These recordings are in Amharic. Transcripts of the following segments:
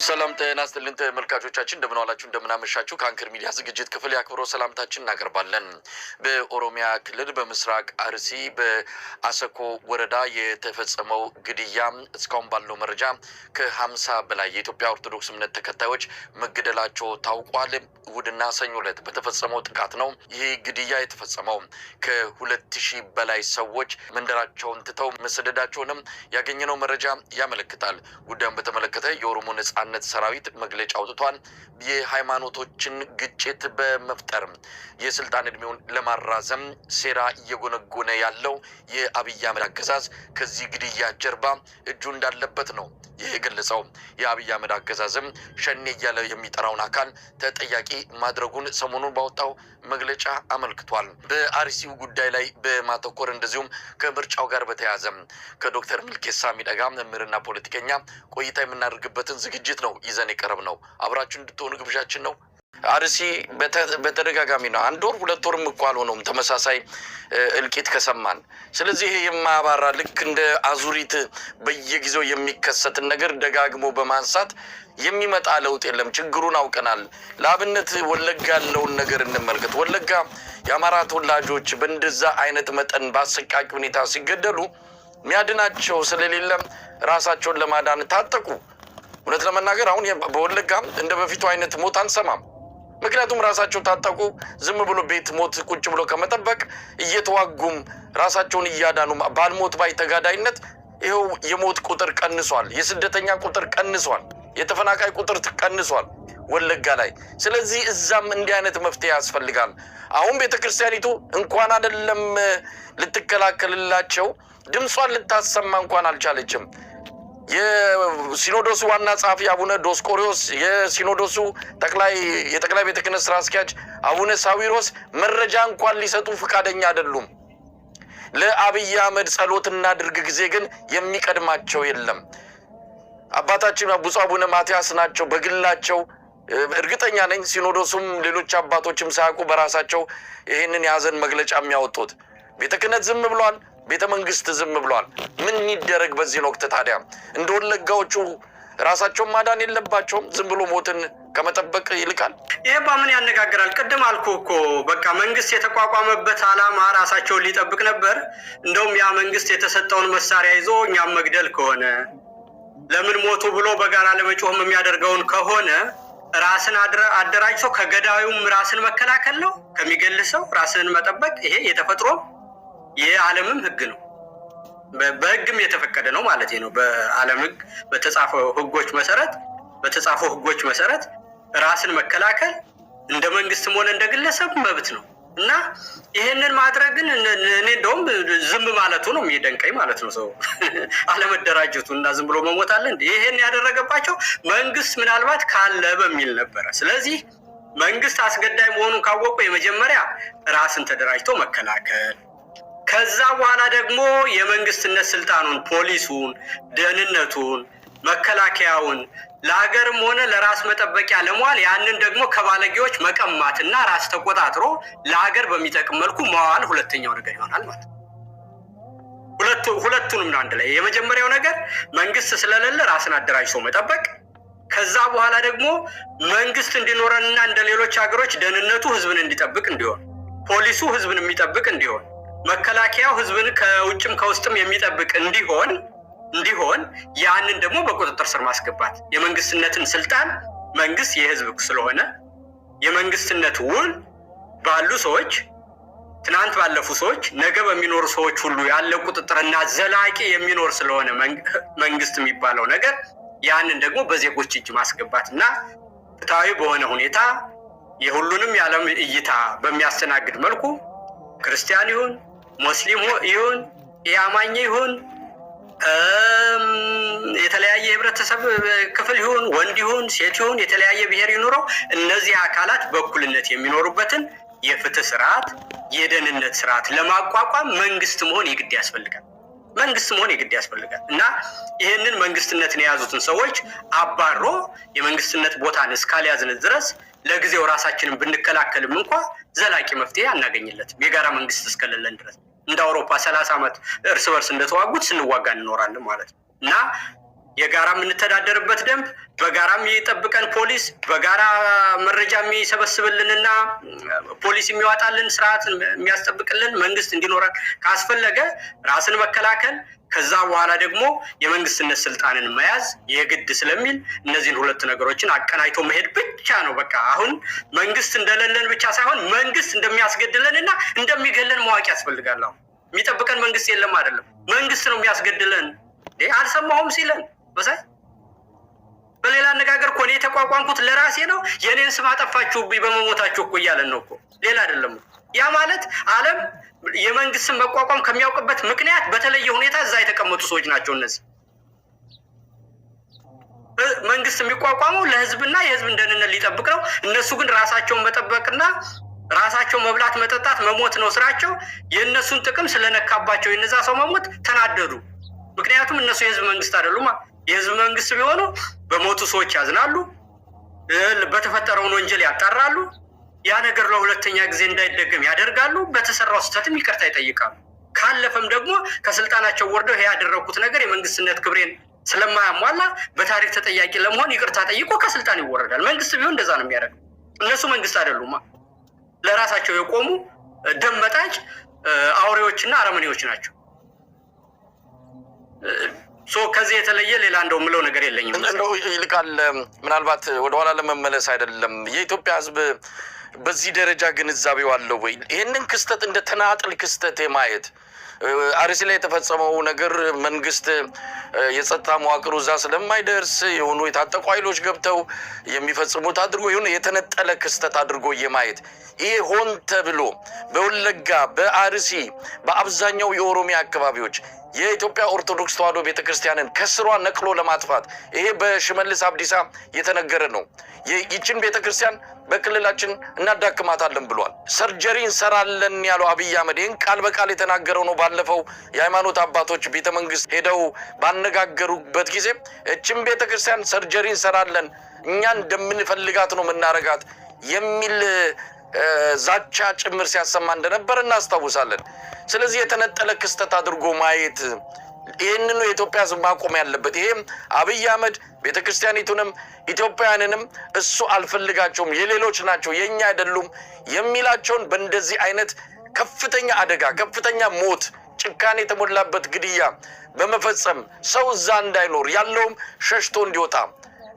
ሰላም ጤና ይስጥልን ተመልካቾቻችን እንደምን ዋላችሁ እንደምን አመሻችሁ ከአንከር ሚዲያ ዝግጅት ክፍል ያክብሮ ሰላምታችን እናቀርባለን። በኦሮሚያ ክልል በምስራቅ አርሲ በአሰኮ ወረዳ የተፈጸመው ግድያ እስካሁን ባለው መረጃ ከ50 በላይ የኢትዮጵያ ኦርቶዶክስ እምነት ተከታዮች መገደላቸው ታውቋል። እሁድና ሰኞ ዕለት በተፈጸመው ጥቃት ነው ይህ ግድያ የተፈጸመው። ከ2000 በላይ ሰዎች መንደራቸውን ትተው መሰደዳቸውንም ያገኘነው መረጃ ያመለክታል። ጉዳዩን በተመለከተ የኦሮሞ ነጻነት ሰራዊት መግለጫ አውጥቷል። የሃይማኖቶችን ግጭት በመፍጠር የስልጣን እድሜውን ለማራዘም ሴራ እየጎነጎነ ያለው የአብይ አህመድ አገዛዝ ከዚህ ግድያ ጀርባ እጁ እንዳለበት ነው የገለጸው። የአብይ አህመድ አገዛዝም ሸኔ እያለ የሚጠራውን አካል ተጠያቂ ማድረጉን ሰሞኑን ባወጣው መግለጫ አመልክቷል። በአርሲው ጉዳይ ላይ በማተኮር እንደዚሁም ከምርጫው ጋር በተያያዘ ከዶክተር ሚልኬሳ ሚደጋ መምህርና ፖለቲከኛ ቆይታ የምናደርግበትን ዝግጅት ነው ይዘን የቀረብ ነው። አብራችሁ እንድትሆኑ ግብዣችን ነው። አርሲ በተደጋጋሚ ነው አንድ ወር ሁለት ወርም እኮ አልሆነውም ተመሳሳይ እልቂት ከሰማን። ስለዚህ የማያባራ ልክ እንደ አዙሪት በየጊዜው የሚከሰትን ነገር ደጋግሞ በማንሳት የሚመጣ ለውጥ የለም። ችግሩን አውቀናል። ለአብነት ወለጋ ያለውን ነገር እንመልከት። ወለጋ የአማራ ተወላጆች በእንደዛ አይነት መጠን በአሰቃቂ ሁኔታ ሲገደሉ ሚያድናቸው ስለሌለ ራሳቸውን ለማዳን ታጠቁ። እውነት ለመናገር አሁን በወለጋ እንደ በፊቱ አይነት ሞት አንሰማም። ምክንያቱም ራሳቸው ታጠቁ። ዝም ብሎ ቤት ሞት ቁጭ ብሎ ከመጠበቅ እየተዋጉም ራሳቸውን እያዳኑ ባልሞት ባይ ተጋዳይነት ይኸው የሞት ቁጥር ቀንሷል። የስደተኛ ቁጥር ቀንሷል። የተፈናቃይ ቁጥር ቀንሷል ወለጋ ላይ። ስለዚህ እዛም እንዲህ አይነት መፍትሄ ያስፈልጋል። አሁን ቤተክርስቲያኒቱ እንኳን አይደለም ልትከላከልላቸው ድምጿን ልታሰማ እንኳን አልቻለችም። የሲኖዶሱ ዋና ጸሐፊ አቡነ ዲዮስቆሮስ የሲኖዶሱ የጠቅላይ ቤተ ክህነት ስራ አስኪያጅ አቡነ ሳዊሮስ መረጃ እንኳን ሊሰጡ ፈቃደኛ አይደሉም። ለአብይ አህመድ ጸሎት እናድርግ ጊዜ ግን የሚቀድማቸው የለም። አባታችን ብፁዕ አቡነ ማትያስ ናቸው በግላቸው። እርግጠኛ ነኝ ሲኖዶሱም ሌሎች አባቶችም ሳያውቁ በራሳቸው ይህንን የሐዘን መግለጫ የሚያወጡት። ቤተ ክህነት ዝም ብሏል። ቤተ መንግስት ዝም ብሏል። ምን ይደረግ በዚህ ወቅት ታዲያ? እንደ ወለጋዎቹ ራሳቸውን ማዳን የለባቸውም? ዝም ብሎ ሞትን ከመጠበቅ ይልቃል። ይሄ በምን ያነጋግራል? ቅድም አልኩ እኮ በቃ መንግስት የተቋቋመበት ዓላማ ራሳቸውን ሊጠብቅ ነበር። እንደውም ያ መንግስት የተሰጠውን መሳሪያ ይዞ እኛም መግደል ከሆነ ለምን ሞቱ ብሎ በጋራ ለመጮህም የሚያደርገውን ከሆነ ራስን አደራጅቶ ከገዳዩም ራስን መከላከል ነው። ከሚገልሰው ራስን መጠበቅ ይሄ የተፈጥሮ የዓለምም ህግ ነው። በህግም የተፈቀደ ነው ማለት ነው። በዓለም ህግ በተጻፈው ህጎች መሰረት ራስን መከላከል እንደ መንግስትም ሆነ እንደ ግለሰብ መብት ነው እና ይሄንን ማድረግ ግን እኔ እንደውም ዝም ማለቱ ነው የሚደንቀኝ ማለት ነው። ሰው አለመደራጀቱ እና ዝም ብሎ መሞት አለ እንዴ? ይሄን ያደረገባቸው መንግስት ምናልባት ካለ በሚል ነበረ። ስለዚህ መንግስት አስገዳይ መሆኑን ካወቁ የመጀመሪያ ራስን ተደራጅቶ መከላከል፣ ከዛ በኋላ ደግሞ የመንግስትነት ስልጣኑን ፖሊሱን፣ ደህንነቱን፣ መከላከያውን ለሀገርም ሆነ ለራስ መጠበቂያ ለመዋል ያንን ደግሞ ከባለጌዎች መቀማትና ራስ ተቆጣጥሮ ለሀገር በሚጠቅም መልኩ መዋል ሁለተኛው ነገር ይሆናል ማለት ነው። ሁለቱንም አንድ ላይ የመጀመሪያው ነገር መንግስት ስለሌለ ራስን አደራጅቶ መጠበቅ፣ ከዛ በኋላ ደግሞ መንግስት እንዲኖረንና እንደ ሌሎች ሀገሮች ደህንነቱ ህዝብን እንዲጠብቅ እንዲሆን፣ ፖሊሱ ህዝብን የሚጠብቅ እንዲሆን፣ መከላከያው ህዝብን ከውጭም ከውስጥም የሚጠብቅ እንዲሆን ያንን ደግሞ በቁጥጥር ስር ማስገባት፣ የመንግስትነትን ስልጣን መንግስት የህዝብ ስለሆነ የመንግስትነት ውል ባሉ ሰዎች፣ ትናንት ባለፉ ሰዎች፣ ነገ በሚኖሩ ሰዎች ሁሉ ያለ ቁጥጥርና ዘላቂ የሚኖር ስለሆነ መንግስት የሚባለው ነገር ያንን ደግሞ በዜጎች እጅ ማስገባት እና ፍትሃዊ በሆነ ሁኔታ የሁሉንም የዓለም እይታ በሚያስተናግድ መልኩ ክርስቲያን ይሁን ሙስሊም ይሁን የአማኝ ይሁን የተለያየ ህብረተሰብ ክፍል ይሁን ወንድ ይሁን ሴት ይሁን የተለያየ ብሔር ይኖረው እነዚህ አካላት በእኩልነት የሚኖሩበትን የፍትህ ስርዓት የደህንነት ስርዓት ለማቋቋም መንግስት መሆን የግድ ያስፈልጋል እና ይህንን መንግስትነትን የያዙትን ሰዎች አባሮ የመንግስትነት ቦታን እስካልያዝን ድረስ ለጊዜው ራሳችንን ብንከላከልም እንኳ ዘላቂ መፍትሄ አናገኝለትም። የጋራ መንግስት እስከሌለን ድረስ እንደ አውሮፓ 30 ዓመት እርስ በርስ እንደተዋጉት ስንዋጋ እንኖራለን ማለት ነው እና የጋራ የምንተዳደርበት ደንብ፣ በጋራ የሚጠብቀን ፖሊስ፣ በጋራ መረጃ የሚሰበስብልንና ፖሊስ የሚዋጣልን ስርዓት የሚያስጠብቅልን መንግስት እንዲኖረን ካስፈለገ ራስን መከላከል ከዛ በኋላ ደግሞ የመንግስትነት ስልጣንን መያዝ የግድ ስለሚል እነዚህን ሁለት ነገሮችን አቀናይቶ መሄድ ብቻ ነው። በቃ አሁን መንግስት እንደሌለን ብቻ ሳይሆን መንግስት እንደሚያስገድለንና እንደሚገለን ማወቅ ያስፈልጋል። አሁን የሚጠብቀን መንግስት የለም አይደለም፣ መንግስት ነው የሚያስገድለን። አልሰማሁም ሲለን በሳይ በሌላ አነጋገር እኮ እኔ የተቋቋምኩት ለራሴ ነው፣ የኔን ስም አጠፋችሁብኝ በመሞታችሁ እኮ እያለን ነው እኮ፣ ሌላ አይደለም። ያ ማለት ዓለም የመንግስትን መቋቋም ከሚያውቅበት ምክንያት በተለየ ሁኔታ እዛ የተቀመጡ ሰዎች ናቸው። እነዚህ መንግስት የሚቋቋመው ለህዝብና የህዝብን ደህንነት ሊጠብቅ ነው። እነሱ ግን ራሳቸውን መጠበቅና ራሳቸው መብላት፣ መጠጣት፣ መሞት ነው ስራቸው። የእነሱን ጥቅም ስለነካባቸው የነዛ ሰው መሞት ተናደዱ። ምክንያቱም እነሱ የህዝብ መንግስት አይደሉም። የህዝብ መንግስት ቢሆኑ በሞቱ ሰዎች ያዝናሉ፣ በተፈጠረውን ወንጀል ያጣራሉ፣ ያ ነገር ለሁለተኛ ጊዜ እንዳይደገም ያደርጋሉ፣ በተሰራው ስህተትም ይቅርታ ይጠይቃሉ። ካለፈም ደግሞ ከስልጣናቸው ወርደው ይሄ ያደረኩት ነገር የመንግስትነት ክብሬን ስለማያሟላ በታሪክ ተጠያቂ ለመሆን ይቅርታ ጠይቆ ከስልጣን ይወረዳል። መንግስት ቢሆን እንደዛ ነው የሚያደርገው። እነሱ መንግስት አይደሉማ፣ ለራሳቸው የቆሙ ደም መጣጭ አውሬዎችና አረመኔዎች ናቸው። ከዚህ የተለየ ሌላ እንደው ምለው ነገር የለኝም። እንደው ይልቃል ምናልባት ወደኋላ ለመመለስ አይደለም፣ የኢትዮጵያ ህዝብ በዚህ ደረጃ ግንዛቤው አለው ወይ? ይህንን ክስተት እንደ ተናጥል ክስተት የማየት አርሲ ላይ የተፈጸመው ነገር መንግስት የጸጥታ መዋቅሩ እዛ ስለማይደርስ የሆኑ የታጠቁ ኃይሎች ገብተው የሚፈጽሙት አድርጎ የሆነ የተነጠለ ክስተት አድርጎ የማየት ይሄ ሆን ተብሎ በወለጋ፣ በአርሲ፣ በአብዛኛው የኦሮሚያ አካባቢዎች የኢትዮጵያ ኦርቶዶክስ ተዋሕዶ ቤተክርስቲያንን ከስሯ ነቅሎ ለማጥፋት ይሄ በሽመልስ አብዲሳ የተነገረ ነው። ይችን ቤተክርስቲያን በክልላችን እናዳክማታለን ብሏል። ሰርጀሪ እንሰራለን ያለው አብይ አህመድ ይህን ቃል በቃል የተናገረው ነው። ባለፈው የሃይማኖት አባቶች ቤተ መንግስት ሄደው ባነጋገሩበት ጊዜ እችን ቤተክርስቲያን ሰርጀሪ እንሰራለን፣ እኛ እንደምንፈልጋት ነው የምናረጋት የሚል ዛቻ ጭምር ሲያሰማ እንደነበር እናስታውሳለን። ስለዚህ የተነጠለ ክስተት አድርጎ ማየት ይህንን ነው የኢትዮጵያ ህዝብ ማቆም ያለበት። ይሄም አብይ አህመድ ቤተክርስቲያኒቱንም ኢትዮጵያውያንንም እሱ አልፈልጋቸውም፣ የሌሎች ናቸው፣ የኛ አይደሉም የሚላቸውን በእንደዚህ አይነት ከፍተኛ አደጋ፣ ከፍተኛ ሞት፣ ጭካኔ የተሞላበት ግድያ በመፈጸም ሰው እዛ እንዳይኖር ያለውም ሸሽቶ እንዲወጣ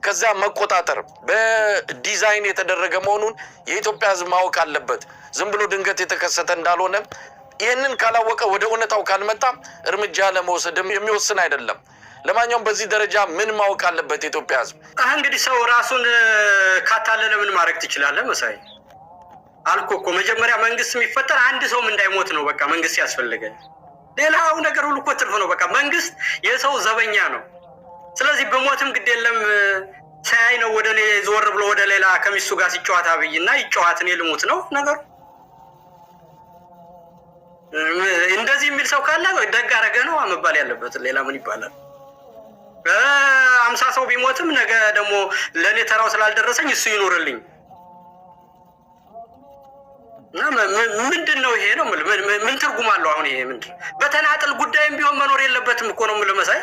ከዛ መቆጣጠር በዲዛይን የተደረገ መሆኑን የኢትዮጵያ ህዝብ ማወቅ አለበት። ዝም ብሎ ድንገት የተከሰተ እንዳልሆነ ይህንን ካላወቀ ወደ እውነታው ካልመጣ እርምጃ ለመውሰድም የሚወስን አይደለም። ለማንኛውም በዚህ ደረጃ ምን ማወቅ አለበት የኢትዮጵያ ህዝብ? እንግዲህ ሰው ራሱን ካታለለ ምን ማድረግ ትችላለህ መሳይ? አልኩ እኮ መጀመሪያ መንግስት የሚፈጠር አንድ ሰውም እንዳይሞት ነው። በቃ መንግስት ያስፈልጋል። ሌላው ነገር ሁሉ እኮ ትርፍ ነው። በቃ መንግስት የሰው ዘበኛ ነው። ስለዚህ በሞትም ግድ የለም ሳያይ ነው ወደ እኔ ዞር ብሎ ወደ ሌላ ከሚስቱ ጋር ሲጫወት አብይና ይጫወት እኔ ልሙት ነው ነገሩ። እንደዚህ የሚል ሰው ካለ ደግ አደረገ ነው መባል ያለበት። ሌላ ምን ይባላል? 50 ሰው ቢሞትም ነገ ደግሞ ለእኔ ተራው ስላልደረሰኝ እሱ ይኖርልኝ ምንድን ነው ይሄ? ነው ምን ትርጉም አለው አሁን ይሄ? ምንድን በተናጠል ጉዳይም ቢሆን መኖር የለበትም እኮ ነው የምልህ መሳይ።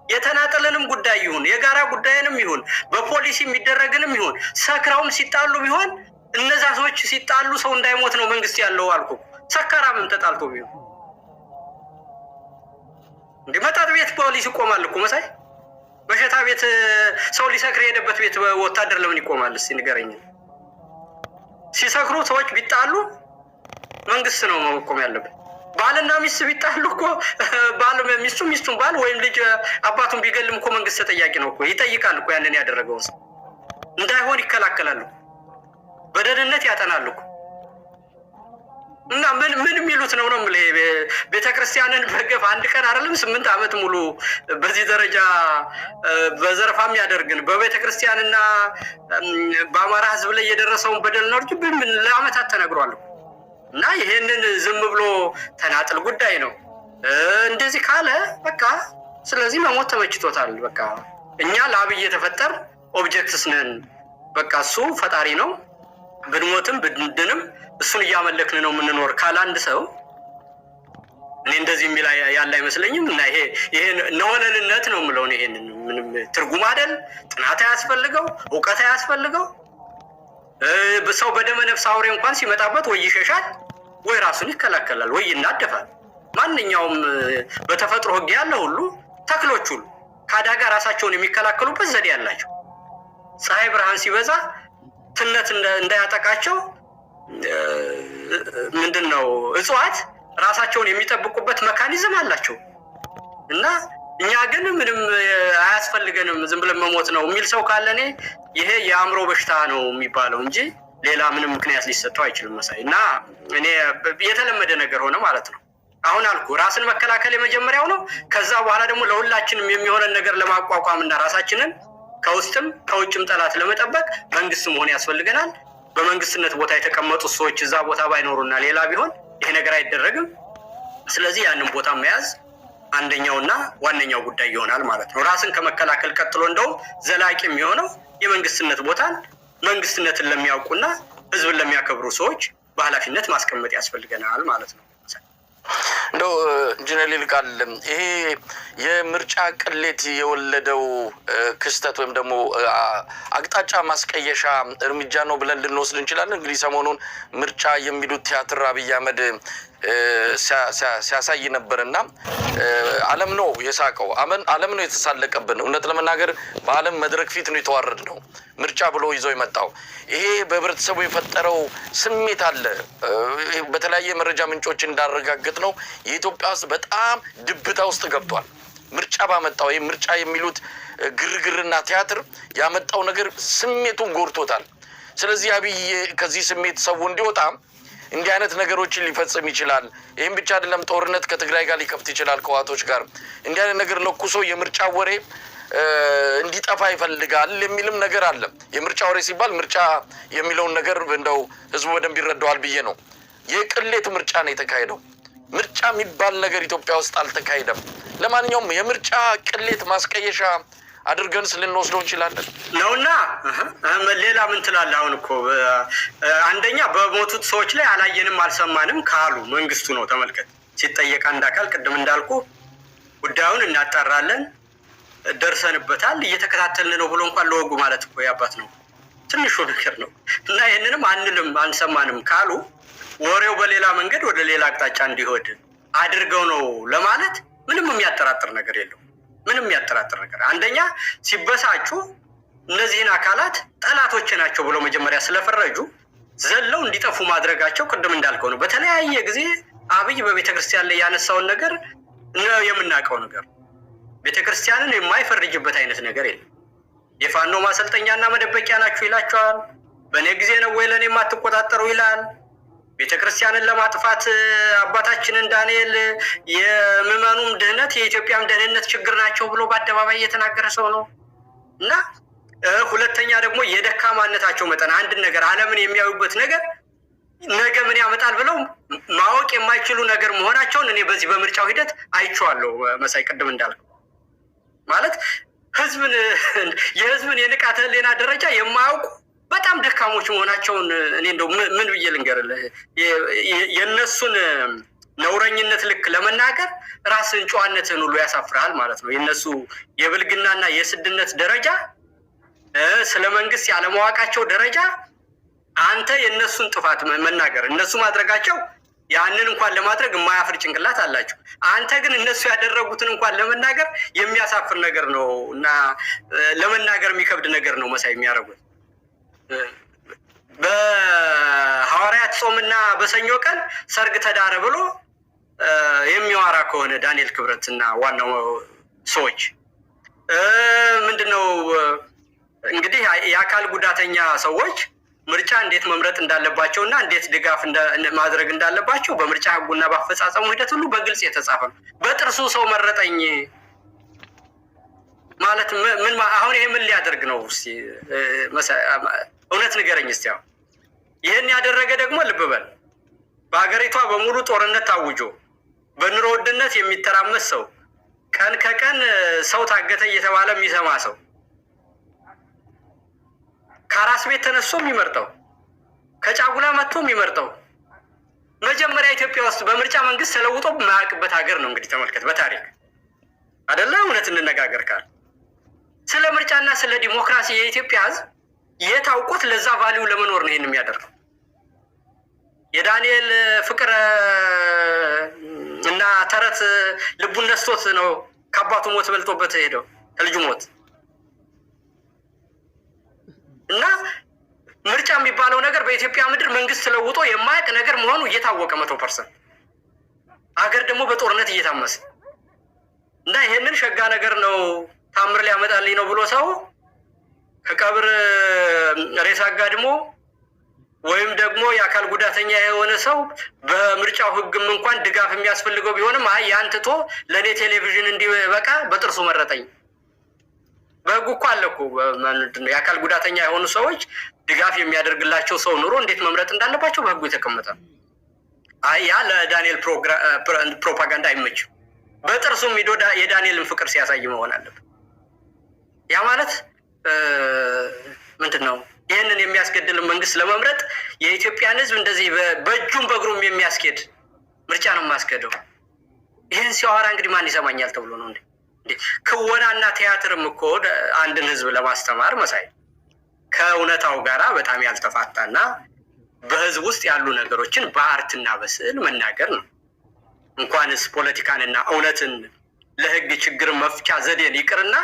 የተናጠልንም ጉዳይ ይሁን የጋራ ጉዳይንም ይሁን በፖሊሲ የሚደረግንም ይሁን ሰክራውም ሲጣሉ ቢሆን እነዛ ሰዎች ሲጣሉ ሰው እንዳይሞት ነው መንግስት ያለው አልኩ። ሰካራምም ተጣልቶ ቢሆን እንዴ መጣጥ ቤት ፖሊስ ይቆማል እኮ መሳይ። በሸታ ቤት ሰው ሊሰክር የሄደበት ቤት ወታደር ለምን ይቆማል? እስቲ ንገረኝ። ሲሰክሩ ሰዎች ቢጣሉ መንግስት ነው መቆም ያለበት። ባልና ሚስት ቢጣሉ እኮ ባል ሚስቱን ባል ወይም ልጅ አባቱን ቢገልም እኮ መንግስት ተጠያቂ ነው እኮ፣ ይጠይቃል እኮ ያንን ያደረገው ሰው። እንዳይሆን ይከላከላሉ፣ በደህንነት ያጠናሉ እኮ። እና ምን የሚሉት ነው የምልህ? ቤተክርስቲያንን በገፍ አንድ ቀን አይደለም 8 ዓመት ሙሉ በዚህ ደረጃ በዘረፋም ያደርግን በቤተክርስቲያንና በአማራ ህዝብ ላይ የደረሰውን በደል ነው እንጂ ምን ለአመታት ተነግሯል። እና ይሄንን ዝም ብሎ ተናጥል ጉዳይ ነው እንደዚህ ካለ በቃ ስለዚህ መሞት ተመችቶታል። በቃ እኛ ለአብይ የተፈጠር ኦብጀክትስ ነን። በቃ እሱ ፈጣሪ ነው፣ ብንሞትም ብንድንም እሱን እያመለክን ነው የምንኖር ካለ አንድ ሰው እኔ እንደዚህ የሚል ያለ አይመስለኝም። እና ይሄ ነወለልነት ነው የምለው። ይሄንን ምንም ትርጉም አይደል፣ ጥናት አያስፈልገው፣ እውቀት አያስፈልገው። ሰው በደመ ነፍስ አውሬ እንኳን ሲመጣበት ወይ ይሸሻል ወይ ራሱን ይከላከላል ወይ ይናደፋል። ማንኛውም በተፈጥሮ ሕግ ያለ ሁሉ ተክሎች ሁሉ ከአደጋ ራሳቸውን የሚከላከሉበት ዘዴ ያላቸው፣ ፀሐይ ብርሃን ሲበዛ ትነት እንዳያጠቃቸው ምንድነው እጽዋት ራሳቸውን የሚጠብቁበት መካኒዝም አላቸው። እና እኛ ግን ምንም አያስፈልገንም ዝም ብለን መሞት ነው የሚል ሰው ካለ እኔ ይሄ የአእምሮ በሽታ ነው የሚባለው እንጂ ሌላ ምንም ምክንያት ሊሰጠው አይችልም መሳይ። እና እኔ የተለመደ ነገር ሆነ ማለት ነው። አሁን አልኩ ራስን መከላከል የመጀመሪያው ነው። ከዛ በኋላ ደግሞ ለሁላችንም የሚሆነን ነገር ለማቋቋም እና ራሳችንን ከውስጥም ከውጭም ጠላት ለመጠበቅ መንግስት መሆን ያስፈልገናል። በመንግስትነት ቦታ የተቀመጡት ሰዎች እዛ ቦታ ባይኖሩና ሌላ ቢሆን ይሄ ነገር አይደረግም። ስለዚህ ያንን ቦታ መያዝ አንደኛውና ዋነኛው ጉዳይ ይሆናል ማለት ነው። ራስን ከመከላከል ቀጥሎ እንደውም ዘላቂ የሚሆነው የመንግስትነት ቦታን መንግስትነትን ለሚያውቁና ህዝብን ለሚያከብሩ ሰዎች በኃላፊነት ማስቀመጥ ያስፈልገናል ማለት ነው። እንደው ኢንጂነር ይልቃል ይሄ የምርጫ ቅሌት የወለደው ክስተት ወይም ደግሞ አቅጣጫ ማስቀየሻ እርምጃ ነው ብለን ልንወስድ እንችላለን። እንግዲህ ሰሞኑን ምርጫ የሚሉት ቲያትር አብይ አህመድ ሲያሳይ ነበርና ዓለም ነው የሳቀው፣ ዓለም ነው የተሳለቀብን። እውነት ለመናገር በዓለም መድረክ ፊት ነው የተዋረድ ነው ምርጫ ብሎ ይዞ የመጣው። ይሄ በህብረተሰቡ የፈጠረው ስሜት አለ። በተለያየ መረጃ ምንጮች እንዳረጋግጥ ነው የኢትዮጵያ ውስጥ በጣም ድብታ ውስጥ ገብቷል። ምርጫ ባመጣው ይሄ ምርጫ የሚሉት ግርግርና ቲያትር ያመጣው ነገር ስሜቱን ጎርቶታል። ስለዚህ አብይ ከዚህ ስሜት ሰው እንዲወጣ እንዲህ አይነት ነገሮችን ሊፈጽም ይችላል። ይህም ብቻ አይደለም፣ ጦርነት ከትግራይ ጋር ሊከፍት ይችላል፣ ከዋቶች ጋር እንዲህ አይነት ነገር ለኩሶ የምርጫ ወሬ እንዲጠፋ ይፈልጋል የሚልም ነገር አለ። የምርጫ ወሬ ሲባል ምርጫ የሚለውን ነገር እንደው ህዝቡ በደንብ ይረዳዋል ብዬ ነው። የቅሌት ምርጫ ነው የተካሄደው። ምርጫ የሚባል ነገር ኢትዮጵያ ውስጥ አልተካሄደም። ለማንኛውም የምርጫ ቅሌት ማስቀየሻ አድርገን ልንወስደው እንችላለን ነውና ሌላ ምን ትላለህ? አሁን እኮ አንደኛ በሞቱት ሰዎች ላይ አላየንም አልሰማንም ካሉ መንግስቱ ነው። ተመልከት፣ ሲጠየቅ አንድ አካል ቅድም እንዳልኩ ጉዳዩን እናጣራለን፣ ደርሰንበታል፣ እየተከታተልን ነው ብሎ እንኳን ለወጉ ማለት እኮ ያባት ነው ትንሹ ነገር ነው። እና ይህንንም አንልም አንሰማንም ካሉ ወሬው በሌላ መንገድ ወደ ሌላ አቅጣጫ እንዲሄድ አድርገው ነው ለማለት ምንም የሚያጠራጥር ነገር የለው። ምንም የሚያጠራጥር ነገር አንደኛ ሲበሳጩ እነዚህን አካላት ጠላቶች ናቸው ብሎ መጀመሪያ ስለፈረጁ ዘለው እንዲጠፉ ማድረጋቸው ቅድም እንዳልከው ነው። በተለያየ ጊዜ አብይ በቤተክርስቲያን ላይ ያነሳውን ነገር ነው የምናውቀው ነገር። ቤተክርስቲያንን የማይፈርጅበት አይነት ነገር የለም። የፋኖ ማሰልጠኛና መደበቂያ ናችሁ ይላቸዋል። በእኔ ጊዜ ነው ወይ ለእኔ የማትቆጣጠሩ ይላል። ቤተክርስቲያንን ለማጥፋት አባታችንን ዳንኤል የምዕመኑም ድህነት የኢትዮጵያም ደህንነት ችግር ናቸው ብሎ በአደባባይ እየተናገረ ሰው ነው። እና ሁለተኛ ደግሞ የደካማነታቸው መጠን አንድን ነገር ዓለምን የሚያዩበት ነገር ነገ ምን ያመጣል ብለው ማወቅ የማይችሉ ነገር መሆናቸውን እኔ በዚህ በምርጫው ሂደት አይቼዋለሁ። መሳይ ቅድም እንዳልከው ማለት የህዝብን የንቃተ ህሊና ደረጃ የማያውቁ በጣም ደካሞች መሆናቸውን እኔ እንደው ምን ብዬ ልንገርልህ? የነሱን ነውረኝነት ልክ ለመናገር ራስን ጨዋነትን ሁሉ ያሳፍራል ማለት ነው። የነሱ የብልግናና የስድነት ደረጃ፣ ስለ መንግስት ያለማወቃቸው ደረጃ፣ አንተ የነሱን ጥፋት መናገር እነሱ ማድረጋቸው ያንን እንኳን ለማድረግ የማያፍር ጭንቅላት አላቸው። አንተ ግን እነሱ ያደረጉትን እንኳን ለመናገር የሚያሳፍር ነገር ነው እና ለመናገር የሚከብድ ነገር ነው መሳይ የሚያደርጉት። በሐዋርያት ጾምና በሰኞ ቀን ሰርግ ተዳረ ብሎ የሚዋራ ከሆነ ዳንኤል ክብረትና ዋናው ሰዎች ምንድነው እንግዲህ የአካል ጉዳተኛ ሰዎች ምርጫ እንዴት መምረጥ እንዳለባቸው እና እንዴት ድጋፍ ማድረግ እንዳለባቸው በምርጫ ህጉና በአፈጻጸሙ ሂደት ሁሉ በግልጽ የተጻፈ ነው። በጥርሱ ሰው መረጠኝ ማለት ምን አሁን ይሄ ምን ሊያደርግ ነው? እስቲ እውነት ንገረኝ እስቲ። አሁን ይህን ያደረገ ደግሞ ልብ በል በሀገሪቷ በሙሉ ጦርነት ታውጆ በኑሮ ውድነት የሚተራመስ ሰው፣ ቀን ከቀን ሰው ታገተ እየተባለ የሚሰማ ሰው፣ ከራስ ቤት ተነስቶ የሚመርጠው፣ ከጫጉላ መጥቶ የሚመርጠው መጀመሪያ ኢትዮጵያ ውስጥ በምርጫ መንግስት ተለውጦ የማያውቅበት ሀገር ነው። እንግዲህ ተመልከት፣ በታሪክ አይደለ? እውነት እንነጋገር ካል ስለ ምርጫና ስለ ዲሞክራሲ የኢትዮጵያ ህዝብ የታውቁት ለዛ ቫልዩ ለመኖር ነው ይሄን የሚያደርገው። የዳንኤል ፍቅር እና ተረት ልቡን ነስቶት ነው ከአባቱ ሞት በልጦበት ሄደው ከልጁ ሞት እና ምርጫ የሚባለው ነገር በኢትዮጵያ ምድር መንግስት ለውጦ የማያውቅ ነገር መሆኑ እየታወቀ 100%። ሀገር ደግሞ በጦርነት እየታመሰ እና ይሄንን ሸጋ ነገር ነው ታምር ሊያመጣልኝ ነው ብሎ ሰው ከቀብር ሬሳ አጋድሞ ወይም ደግሞ የአካል ጉዳተኛ የሆነ ሰው በምርጫው ህግም እንኳን ድጋፍ የሚያስፈልገው ቢሆንም አይ ያንትቶ ለኔ ቴሌቪዥን እንዲበቃ በጥርሱ መረጠኝ። በህጉ እኮ አለ እኮ ምንድነው የአካል ጉዳተኛ የሆኑ ሰዎች ድጋፍ የሚያደርግላቸው ሰው ኑሮ እንዴት መምረጥ እንዳለባቸው በህጉ የተቀመጠ። አይ ያ ለዳንኤል ፕሮፓጋንዳ አይመችም። በጥርሱም ሄዶ የዳንኤልን ፍቅር ሲያሳይ መሆን አለበት። ያ ማለት ምንድነው? ይህንን የሚያስገድልን መንግስት ለመምረጥ የኢትዮጵያን ህዝብ እንደዚህ በእጁም በእግሩም የሚያስኬድ ምርጫ ነው የማስኬደው። ይህን ሲያወራ እንግዲህ ማን ይሰማኛል ተብሎ ነው እንዴ? ክወናና ቲያትርም እኮ አንድን ህዝብ ለማስተማር መሳይ ከእውነታው ጋራ በጣም ያልተፋታና በህዝብ ውስጥ ያሉ ነገሮችን በአርትና በስዕል መናገር ነው። እንኳንስ ፖለቲካንና እውነትን ለህግ ችግር መፍቻ ዘዴን ይቅርና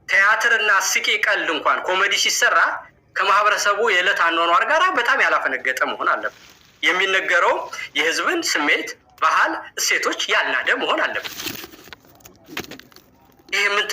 ቲያትርና አስቂ ቀልድ እንኳን ኮሜዲ ሲሰራ ከማህበረሰቡ የዕለት አኗኗር ጋር በጣም ያላፈነገጠ መሆን አለበት። የሚነገረው የህዝብን ስሜት፣ ባህል፣ እሴቶች ያልናደ መሆን አለበት። ይሄ ምን